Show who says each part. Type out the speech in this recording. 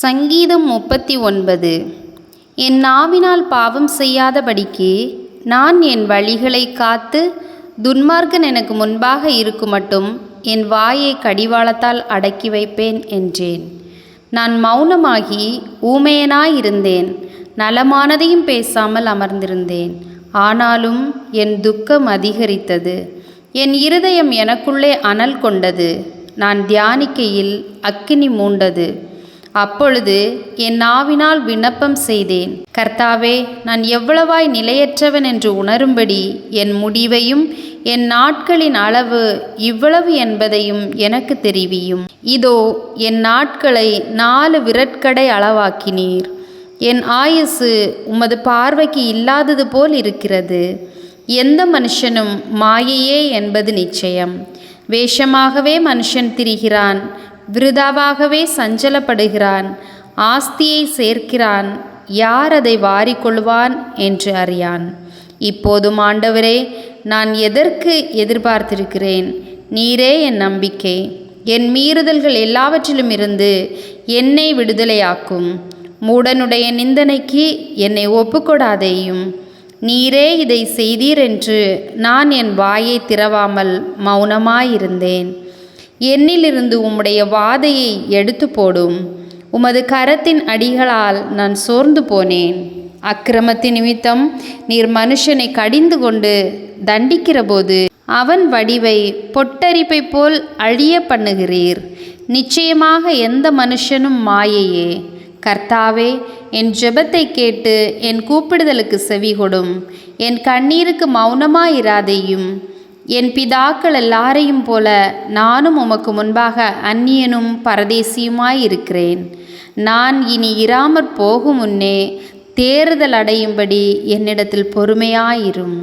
Speaker 1: சங்கீதம் 39. என் நாவினால் பாவம் செய்யாதபடிக்கு நான் என் வழிகளை காத்து, துன்மார்க்கன் எனக்கு முன்பாக இருக்குமட்டும் என் வாயை கடிவாளத்தால் அடக்கி வைப்பேன் என்றேன். நான் மௌனமாகி ஊமையனாயிருந்தேன், நலமானதையும் பேசாமல் அமர்ந்திருந்தேன். ஆனாலும் என் துக்கம் அதிகரித்தது, என் இருதயம் எனக்குள்ளே அனல் கொண்டது. நான் தியானிக்கையில் அக்கினி மூண்டது. அப்பொழுது என் நாவினால் விண்ணப்பம் செய்தேன், கர்த்தாவே, நான் எவ்வளவாய் நிலையற்றவன் என்று உணரும்படி என் முடிவையும் என் நாட்களின் அளவு இவ்வளவு என்பதையும் எனக்கு தெரிவியும். இதோ என் நாட்களை 4 விரற்கடை அளவாக்கினீர். என் ஆயுசு உமது பார்வைக்கு இல்லாதது போல் இருக்கிறது. எந்த மனுஷனும் மாயையே என்பது நிச்சயம். வேஷமாகவே மனுஷன் திரிகிறான், விருதாவாகவே சஞ்சலப்படுகிறான். ஆஸ்தியை சேர்க்கிறான், யார் அதை வாரிக்கொள்வான் என்று அறியான். இப்போதும் ஆண்டவரே, நான் எதற்கு எதிர்பார்த்திருக்கிறேன்? நீரே என் நம்பிக்கை. என் மீறுதல்கள் எல்லாவற்றிலும் இருந்து என்னை விடுதலையாக்கும். மூடனுடைய நிந்தனைக்கு என்னை ஒப்புக்கொடாதேயும். நீரே இதை செய்தீர் என்று நான் என் வாயை திறவாமல் மௌனமாயிருந்தேன். என்னிலிருந்து உம்முடைய வாதையை எடுத்து போடும். உமது கரத்தின் அடிகளால் நான் சோர்ந்து போனேன். அக்கிரமத்தின் நிமித்தம் நீர் மனுஷனை கடிந்து கொண்டு தண்டிக்கிறபோது அவன் வடிவை பொட்டரிப்பை போல் அழிய பண்ணுகிறீர். நிச்சயமாக எந்த மனுஷனும் மாயையே. கர்த்தாவே, என் ஜெபத்தை கேட்டு என் கூப்பிடுதலுக்கு செவிகொடும். என் கண்ணீருக்கு மௌனமாயிராதேயும். என் பிதாக்கள் எல்லாரையும் போல நானும் உமக்கு முன்பாக அந்நியனும் பரதேசியுமாயிருக்கிறேன். நான் இனி இராமற் போகும் முன்னே தேறுதல் அடையும்படி என்னிடத்தில் பொறுமையாயிரும்.